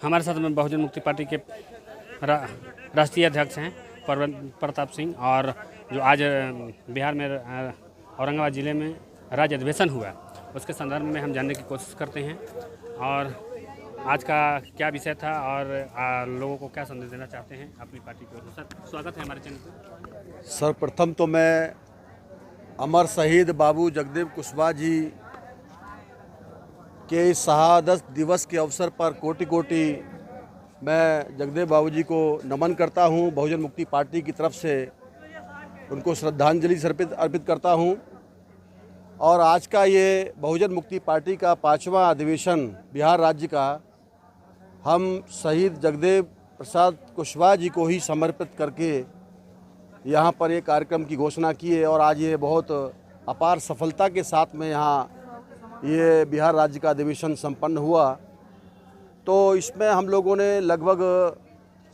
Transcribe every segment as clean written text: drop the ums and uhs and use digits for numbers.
हमारे साथ में बहुजन मुक्ति पार्टी के राष्ट्रीय अध्यक्ष हैं प्रताप सिंह, और जो आज बिहार में औरंगाबाद ज़िले में राज्य अधिवेशन हुआ उसके संदर्भ में हम जानने की कोशिश करते हैं और आज का क्या विषय था और लोगों को क्या संदेश देना चाहते हैं अपनी पार्टी की ओर से। सर, स्वागत है हमारे चैनल पर। सर्वप्रथम तो मैं अमर शहीद बाबू जगदेव कुशवाहा जी के शहादत दिवस के अवसर पर कोटि कोटि मैं जगदेव बाबू जी को नमन करता हूं। बहुजन मुक्ति पार्टी की तरफ से उनको श्रद्धांजलि अर्पित करता हूं। और आज का ये बहुजन मुक्ति पार्टी का 5वां अधिवेशन बिहार राज्य का हम शहीद जगदेव प्रसाद कुशवाहा जी को ही समर्पित करके यहाँ पर ये कार्यक्रम की घोषणा की है। और आज ये बहुत अपार सफलता के साथ में यहाँ ये बिहार राज्य का अधिवेशन संपन्न हुआ। तो इसमें हम लोगों ने लगभग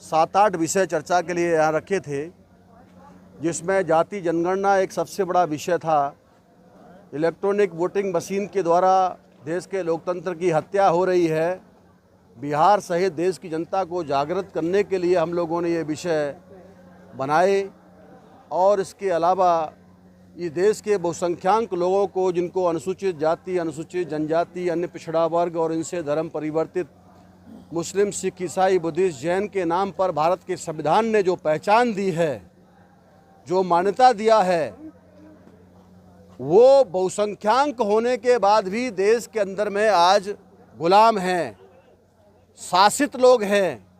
7-8 विषय चर्चा के लिए यहाँ रखे थे, जिसमें जाति जनगणना एक सबसे बड़ा विषय था। इलेक्ट्रॉनिक वोटिंग मशीन के द्वारा देश के लोकतंत्र की हत्या हो रही है। बिहार सहित देश की जनता को जागृत करने के लिए हम लोगों ने ये विषय बनाए। और इसके अलावा इस देश के बहुसंख्यक लोगों को, जिनको अनुसूचित जाति, अनुसूचित जनजाति, अन्य पिछड़ा वर्ग और इनसे धर्म परिवर्तित मुस्लिम, सिख, ईसाई, बुद्धिस्ट, जैन के नाम पर भारत के संविधान ने जो पहचान दी है, जो मान्यता दिया है, वो बहुसंख्यक होने के बाद भी देश के अंदर में आज गुलाम हैं, शासित लोग हैं।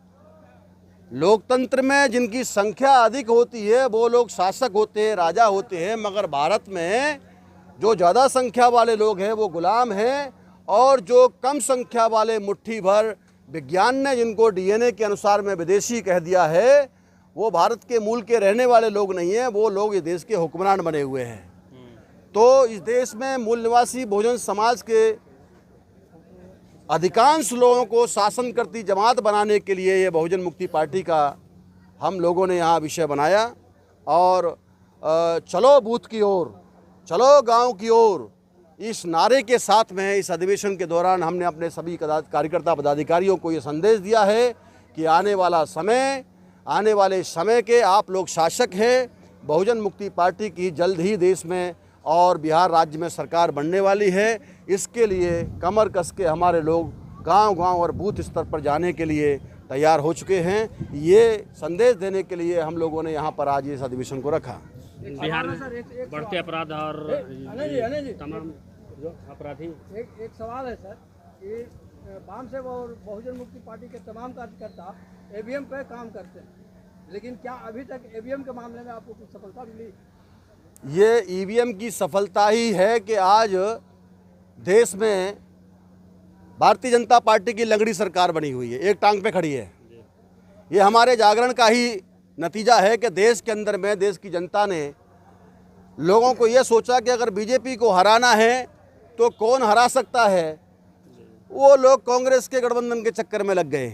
लोकतंत्र में जिनकी संख्या अधिक होती है वो लोग शासक होते हैं, राजा होते हैं, मगर भारत में जो ज़्यादा संख्या वाले लोग हैं वो गुलाम हैं। और जो कम संख्या वाले मुट्ठी भर, विज्ञान ने जिनको डीएनए के अनुसार में विदेशी कह दिया है, वो भारत के मूल के रहने वाले लोग नहीं हैं, वो लोग इस देश के हुक्मरान बने हुए हैं। तो इस देश में मूल निवासी बहुजन समाज के अधिकांश लोगों को शासन करती जमात बनाने के लिए ये बहुजन मुक्ति पार्टी का हम लोगों ने यहाँ विषय बनाया। और चलो बूथ की ओर, चलो गांव की ओर, इस नारे के साथ में इस अधिवेशन के दौरान हमने अपने सभी कार्यकर्ता पदाधिकारियों को ये संदेश दिया है कि आने वाले समय के आप लोग शासक हैं। बहुजन मुक्ति पार्टी की जल्द ही देश में और बिहार राज्य में सरकार बनने वाली है। इसके लिए कमर कस के हमारे लोग गांव-गांव और बूथ स्तर पर जाने के लिए तैयार हो चुके हैं। ये संदेश देने के लिए हम लोगों ने यहाँ पर आज इस अधिवेशन को रखा। बिहार में बढ़ते अपराध और तमाम जो अपराधी, एक सवाल है सर कि वाम से और बहुजन मुक्ति पार्टी के तमाम कार्यकर्ता ईवीएम पे काम करते हैं, लेकिन क्या अभी तक ईवीएम के मामले में आपको कुछ सफलता मिली? ये ईवीएम की सफलता ही है कि आज देश में भारतीय जनता पार्टी की लंगड़ी सरकार बनी हुई है, एक टांग पे खड़ी है। ये हमारे जागरण का ही नतीजा है कि देश के अंदर में देश की जनता ने लोगों को ये सोचा कि अगर बीजेपी को हराना है तो कौन हरा सकता है। वो लोग कांग्रेस के गठबंधन के चक्कर में लग गए।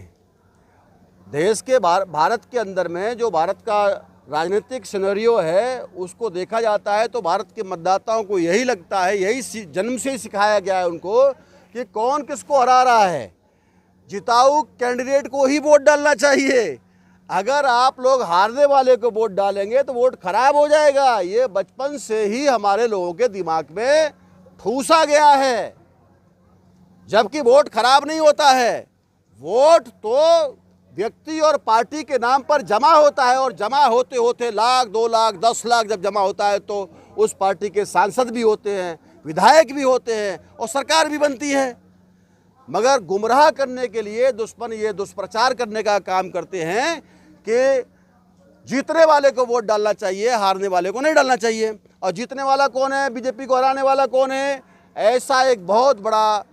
देश के भारत के अंदर में जो भारत का राजनीतिक सिनेरियो है उसको देखा जाता है तो भारत के मतदाताओं को यही लगता है, यही जन्म से ही सिखाया गया है उनको कि कौन किसको हरा रहा है, जिताऊ कैंडिडेट को ही वोट डालना चाहिए। अगर आप लोग हारने वाले को वोट डालेंगे तो वोट खराब हो जाएगा। ये बचपन से ही हमारे लोगों के दिमाग में ठूसा गया है। जबकि वोट खराब नहीं होता है, वोट तो व्यक्ति और पार्टी के नाम पर जमा होता है, और जमा होते होते लाख, 2 लाख, 10 लाख जब जमा होता है तो उस पार्टी के सांसद भी होते हैं, विधायक भी होते हैं और सरकार भी बनती है। मगर गुमराह करने के लिए दुश्मन ये दुष्प्रचार करने का काम करते हैं कि जीतने वाले को वोट डालना चाहिए, हारने वाले को नहीं डालना चाहिए। और जीतने वाला कौन है, बीजेपी को हराने वाला कौन है, ऐसा एक बहुत बड़ा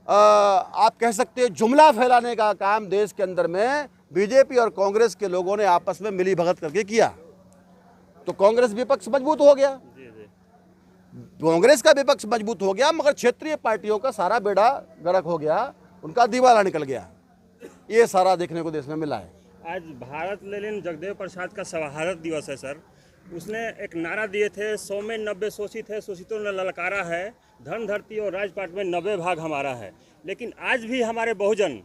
आप कह सकते हैं जुमला फैलाने का काम देश के अंदर में बीजेपी और कांग्रेस के लोगों ने आपस में मिली भगत करके किया। तो कांग्रेस विपक्ष मजबूत हो गया, कांग्रेस का विपक्ष मजबूत हो गया, मगर क्षेत्रीय पार्टियों का सारा बेड़ा गर्क हो गया, उनका दिवाला निकल गया। ये सारा देखने को देश में मिला है। आज भारत लेनिन जगदेव प्रसाद का शहादत दिवस है सर। उसने एक नारा दिए थे, 100 में 90 शोषित है, शोषितों ने ललकारा है, धन धरती और राजपाट में 90 भाग हमारा है। लेकिन आज भी हमारे बहुजन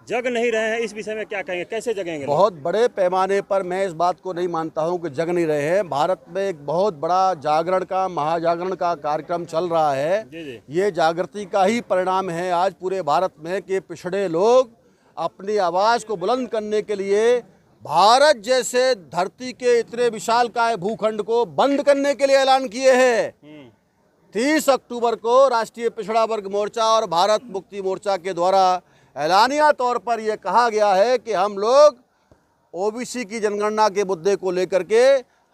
जग नहीं रहे हैं, इस विषय में क्या कहेंगे, कैसे जगेंगे? बहुत बड़े पैमाने पर मैं इस बात को नहीं मानता हूं कि जग नहीं रहे हैं। भारत में एक बहुत बड़ा जागरण का, महाजागरण का कार्यक्रम चल रहा है। जी जी। ये जागृति का ही परिणाम है आज पूरे भारत में कि पिछड़े लोग अपनी आवाज़ को बुलंद करने के लिए भारत जैसे धरती के इतने विशालकाय भूखंड को बंद करने के लिए ऐलान किए हैं। 30 अक्टूबर को राष्ट्रीय पिछड़ा वर्ग मोर्चा और भारत मुक्ति मोर्चा के द्वारा ऐलानिया तौर पर यह कहा गया है कि हम लोग ओबीसी की जनगणना के मुद्दे को लेकर के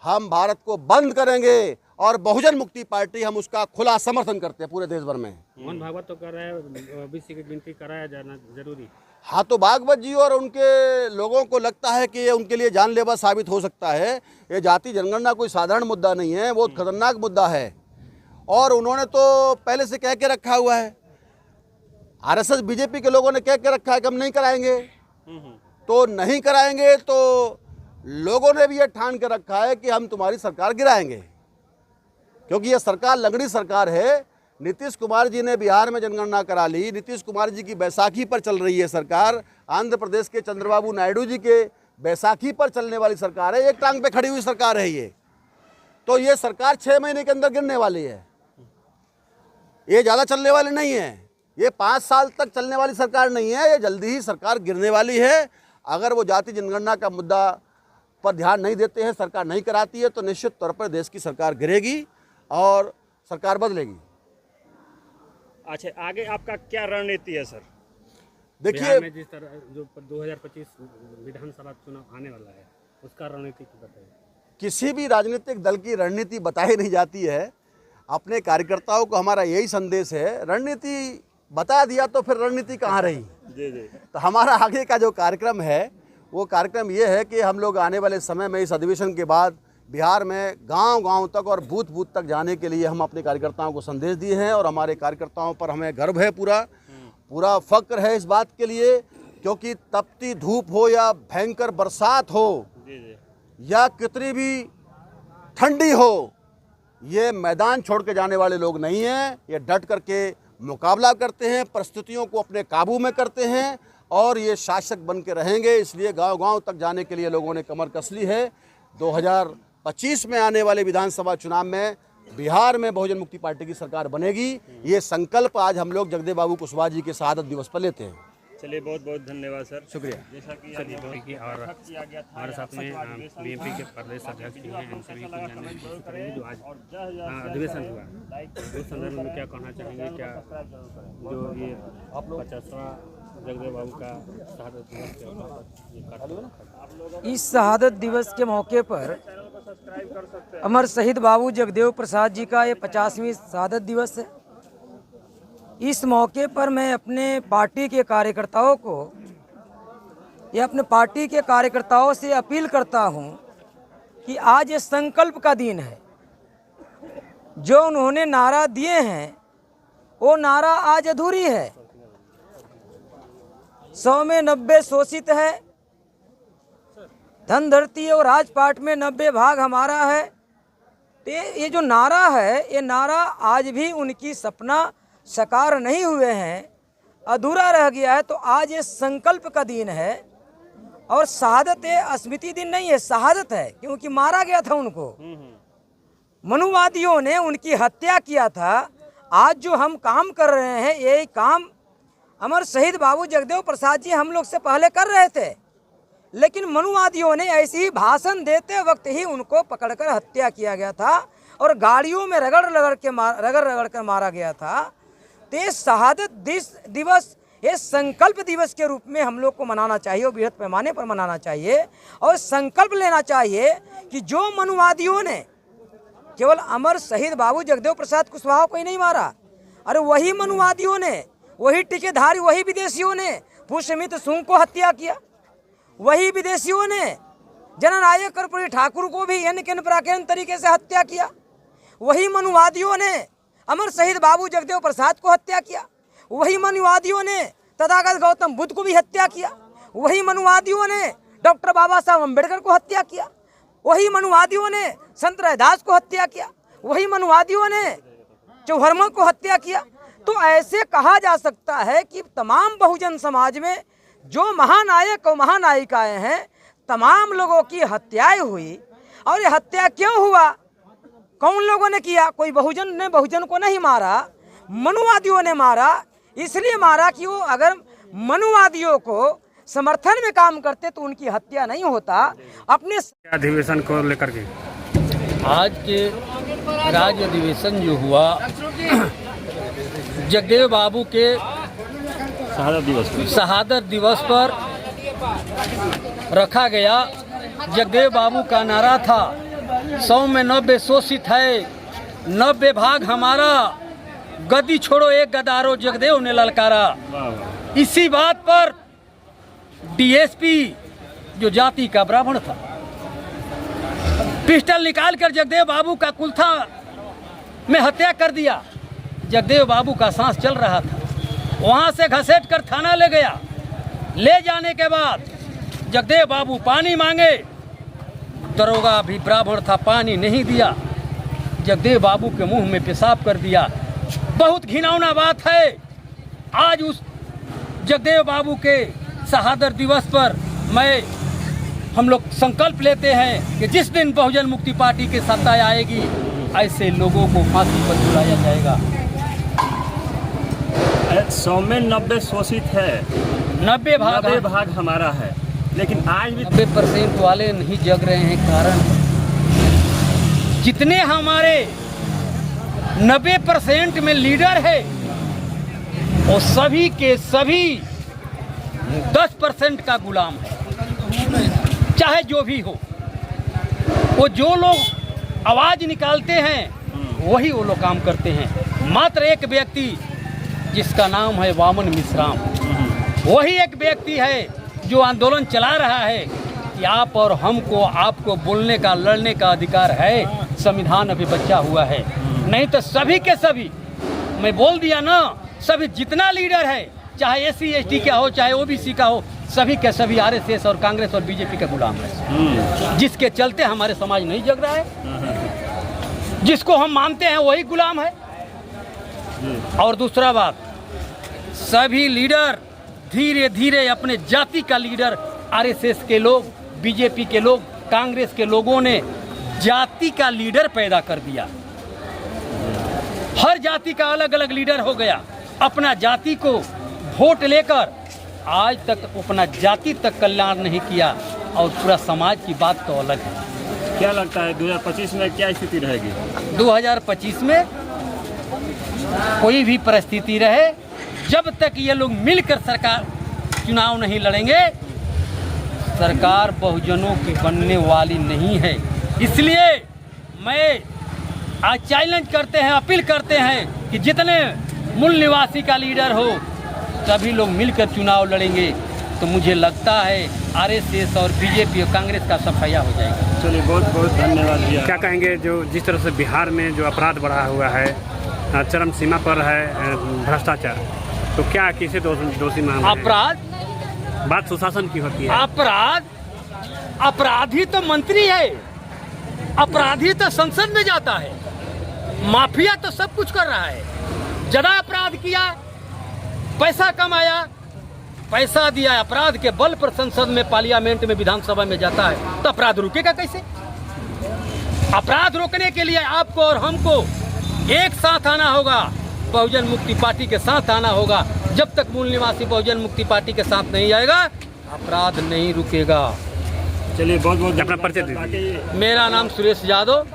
हम भारत को बंद करेंगे और बहुजन मुक्ति पार्टी हम उसका खुला समर्थन करते हैं पूरे देश भर में। मोहन भागवत तो कर रहे हैं ओबीसी की गिनती कराया जाना जरूरी। हाँ, तो भागवत जी और उनके लोगों को लगता है कि ये उनके लिए जानलेवा साबित हो सकता है। ये जाति जनगणना कोई साधारण मुद्दा नहीं है, वो खतरनाक मुद्दा है और उन्होंने तो पहले से कह के रखा हुआ है। आरएसएस बीजेपी के लोगों ने कह के रखा है कि हम नहीं कराएंगे, तो नहीं कराएंगे तो लोगों ने भी ये ठान के रखा है कि हम तुम्हारी सरकार गिराएंगे, क्योंकि ये सरकार लंगड़ी सरकार है। नीतीश कुमार जी ने बिहार में जनगणना करा ली, नीतीश कुमार जी की बैसाखी पर चल रही है सरकार, आंध्र प्रदेश के चंद्रबाबू नायडू जी के बैसाखी पर चलने वाली सरकार है, एक टांग पे खड़ी हुई सरकार है ये। तो ये सरकार 6 महीने के अंदर गिरने वाली है, ये ज़्यादा चलने वाली नहीं है, ये 5 साल तक चलने वाली सरकार नहीं है, ये जल्दी ही सरकार गिरने वाली है। अगर वो जाति जनगणना का मुद्दा पर ध्यान नहीं देते हैं, सरकार नहीं कराती है, तो निश्चित तौर पर देश की सरकार गिरेगी और सरकार बदलेगी। अच्छा, आगे आपका क्या रणनीति है सर? देखिए, में जिस तरह जो 2025 विधानसभा चुनाव आने वाला है उसका रणनीति बताइए। किसी भी राजनीतिक दल की रणनीति बताई नहीं जाती है। अपने कार्यकर्ताओं को हमारा यही संदेश है, रणनीति बता दिया तो फिर रणनीति कहाँ रही। जी जी। तो हमारा आगे का जो कार्यक्रम है वो कार्यक्रम ये है कि हम लोग आने वाले समय में इस अधिवेशन के बाद बिहार में गांव-गांव तक और बूथ-बूथ तक जाने के लिए हम अपने कार्यकर्ताओं को संदेश दिए हैं और हमारे कार्यकर्ताओं पर हमें गर्व है, पूरा फक्र है इस बात के लिए, क्योंकि तपती धूप हो या भयंकर बरसात हो या कितनी भी ठंडी हो, ये मैदान छोड़ के जाने वाले लोग नहीं हैं। ये डट करके मुकाबला करते हैं, परिस्थितियों को अपने काबू में करते हैं और ये शासक बन के रहेंगे। इसलिए गांव-गांव तक जाने के लिए लोगों ने कमर कस ली है। 2025 में आने वाले विधानसभा चुनाव में बिहार में बहुजन मुक्ति पार्टी की सरकार बनेगी। ये संकल्प आज हम लोग जगदेव बाबू कुशवाहा जी के शहादत दिवस पर लेते हैं। चलिए, बहुत बहुत धन्यवाद सर, शुक्रिया। जैसा कि और हमारे साथ में बीएमपी के प्रदेश अध्यक्ष भी हैं, इनसे भी जानने की कोशिश करेंगे जो आज अधिवेशन हुआ उस संदर्भ में क्या कहना चाहेंगे, क्या जो ये 50वां जगदेव बाबू का शहादत दिवस के अवसर पर इस शहादत दिवस के मौके पर अमर शहीद बाबू जगदेव प्रसाद जी का ये 50वीं शहादत दिवस है। इस मौके पर मैं अपने पार्टी के कार्यकर्ताओं को या अपने पार्टी के कार्यकर्ताओं से अपील करता हूं कि आज ये संकल्प का दिन है। जो उन्होंने नारा दिए हैं वो नारा आज अधूरी है। 100 में 90 शोषित है, धन धरती और राजपाट में 90 भाग हमारा है। तो ये जो नारा है, ये नारा आज भी उनकी सपना साकार नहीं हुए हैं, अधूरा रह गया है। तो आज ये संकल्प का दिन है और शहादत है, स्मृति दिन नहीं है, शहादत है, क्योंकि मारा गया था उनको। मनुवादियों ने उनकी हत्या किया था। आज जो हम काम कर रहे हैं, यही काम अमर शहीद बाबू जगदेव प्रसाद जी हम लोग से पहले कर रहे थे, लेकिन मनुवादियों ने ऐसे ही भाषण देते वक्त ही उनको पकड़कर हत्या किया गया था और गाड़ियों में रगड़ कर मारा गया था। तो ये शहादत दिवस, ये संकल्प दिवस के रूप में हम लोग को मनाना चाहिए और बृहद पैमाने पर मनाना चाहिए और संकल्प लेना चाहिए कि जो मनुवादियों ने केवल अमर शहीद बाबू जगदेव प्रसाद कुशवाहा को ही नहीं मारा, अरे वही मनुवादियों ने, वही टिकेधारी, वही विदेशियों ने पुष्यमित्र सुंग को हत्या किया। वही विदेशियों ने जननायक कर्पूरी ठाकुर को भी एन प्राकृतिक तरीके से हत्या किया। वही मनुवादियों ने अमर शहीद बाबू जगदेव प्रसाद को हत्या किया। वही मनुवादियों ने तथागत गौतम बुद्ध को भी हत्या किया। वही मनुवादियों ने डॉक्टर बाबा साहब अम्बेडकर को हत्या किया। वही मनुवादियों ने संत रैदास को हत्या किया। वही मनुवादियों ने चौहरमा को हत्या किया। तो ऐसे कहा जा सकता है कि तमाम बहुजन समाज में जो महानायक और महानायिकाएं हैं तमाम लोगों की हत्याएं हुई। और ये हत्या क्यों हुआ? कौन लोगों ने किया? कोई बहुजन ने बहुजन को नहीं मारा, मनुवादियों ने मारा। इसलिए मारा कि वो अगर मनुवादियों को समर्थन में काम करते तो उनकी हत्या नहीं होता। अपने अधिवेशन को लेकर के आज के राज्य अधिवेशन जो हुआ जगदेव बाबू के शहादत दिवस पर रखा गया। जगदेव बाबू का नारा था 100 में 90 शोषित है, 90 भाग हमारा, गद्दी छोड़ो एक गद्दारो, जगदेव ने ललकारा। इसी बात पर डीएसपी जो जाति का ब्राह्मण था पिस्टल निकालकर जगदेव बाबू का कुल्था में हत्या कर दिया। जगदेव बाबू का सांस चल रहा था, वहां से घसीट कर थाना ले गया। ले जाने के बाद जगदेव बाबू पानी मांगे, दरोगा भी ब्राह्मण था, पानी नहीं दिया, जगदेव बाबू के मुंह में पेशाब कर दिया। बहुत घिनौना बात है। आज उस जगदेव बाबू के शहादत दिवस पर हम लोग संकल्प लेते हैं कि जिस दिन बहुजन मुक्ति पार्टी की सत्ता आएगी ऐसे लोगों को फांसी पर झुलाया जाएगा। 100 में 90 शोषित है, 90 भाग हमारा है, लेकिन आज भी 90% वाले नहीं जग रहे हैं। कारण जितने हमारे 90% में लीडर है वो सभी के सभी 10% का गुलाम है। चाहे जो भी हो, वो जो लोग आवाज निकालते हैं वही वो लोग काम करते हैं। मात्र एक व्यक्ति जिसका नाम है वामन मिश्राम, वही एक व्यक्ति है जो आंदोलन चला रहा है कि आप और हमको आपको बोलने का, लड़ने का अधिकार है। संविधान अभी बचा हुआ है, नहीं तो सभी के सभी, मैं बोल दिया ना, सभी जितना लीडर है, चाहे SC ST का हो, चाहे OBC का हो, सभी के सभी RSS और कांग्रेस और बीजेपी के गुलाम है। जिसके चलते हमारे समाज नहीं जग रहा है, जिसको हम मानते हैं वही गुलाम है। और दूसरा बात, सभी लीडर धीरे धीरे अपने जाति का लीडर, RSS के लोग, बीजेपी के लोग, कांग्रेस के लोगों ने जाति का लीडर पैदा कर दिया। हर जाति का अलग अलग लीडर हो गया। अपना जाति को वोट लेकर आज तक अपना जाति तक कल्याण नहीं किया और पूरा समाज की बात तो अलग है। क्या लगता है 2025 में क्या स्थिति रहेगी? 2025 में कोई भी परिस्थिति रहे, जब तक ये लोग मिलकर सरकार चुनाव नहीं लड़ेंगे, सरकार बहुजनों की बनने वाली नहीं है। इसलिए मैं आज चैलेंज करते हैं, अपील करते हैं कि जितने मूल निवासी का लीडर हो सभी लोग मिलकर चुनाव लड़ेंगे तो मुझे लगता है RSS और बीजेपी और कांग्रेस का सफाया हो जाएगा। चलिए, बहुत बहुत धन्यवाद भैया। क्या कहेंगे जो जिस तरह से बिहार में जो अपराध बढ़ा हुआ है, चरम सीमा पर है भ्रष्टाचार, तो क्या किसे दोषी माना? अपराध बात सुशासन की होती है। अपराधी तो मंत्री है, अपराधी तो संसद में जाता है, माफिया तो सब कुछ कर रहा है। ज्यादा अपराध किया, पैसा कमाया, पैसा दिया, अपराध के बल पर संसद में, पार्लियामेंट में, विधानसभा में जाता है, तो अपराध रुकेगा कैसे? अपराध रोकने के लिए आपको और हमको एक साथ आना होगा, बहुजन मुक्ति पार्टी के साथ आना होगा। जब तक मूल निवासी बहुजन मुक्ति पार्टी के साथ नहीं आएगा, अपराध नहीं रुकेगा। चलिए, बहुत बहुत अपना परिचय दीजिए। मेरा नाम सुरेश यादव,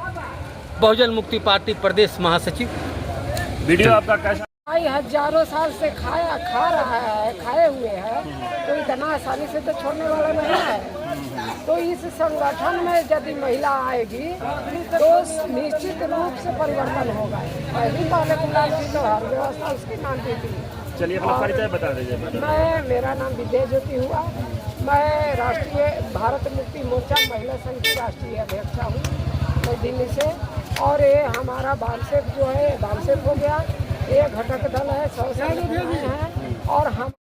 बहुजन मुक्ति पार्टी प्रदेश महासचिव। वीडियो आपका कैसा? भाई हजारों साल से खा रहा है, खाए हुए हैं, तो इतना आसानी से तो छोड़ने वाला नहीं है। तो इस संगठन में यदि महिला आएगी तो निश्चित रूप से परिवर्तन होगा। पहली पहले गुलाम थी तो हर व्यवस्था उसकी मानती थी। चलिए, अपना परिचय बता दीजिए। मेरा नाम विजय ज्योति हुआ। मैं राष्ट्रीय भारत मुक्ति मोर्चा महिला संघ की राष्ट्रीय अध्यक्षा हूँ, नई दिल्ली से। और ये हमारा बामसेफ जो है, बामसेफ हो गया, ये घटक दल है, 100 से है। और हम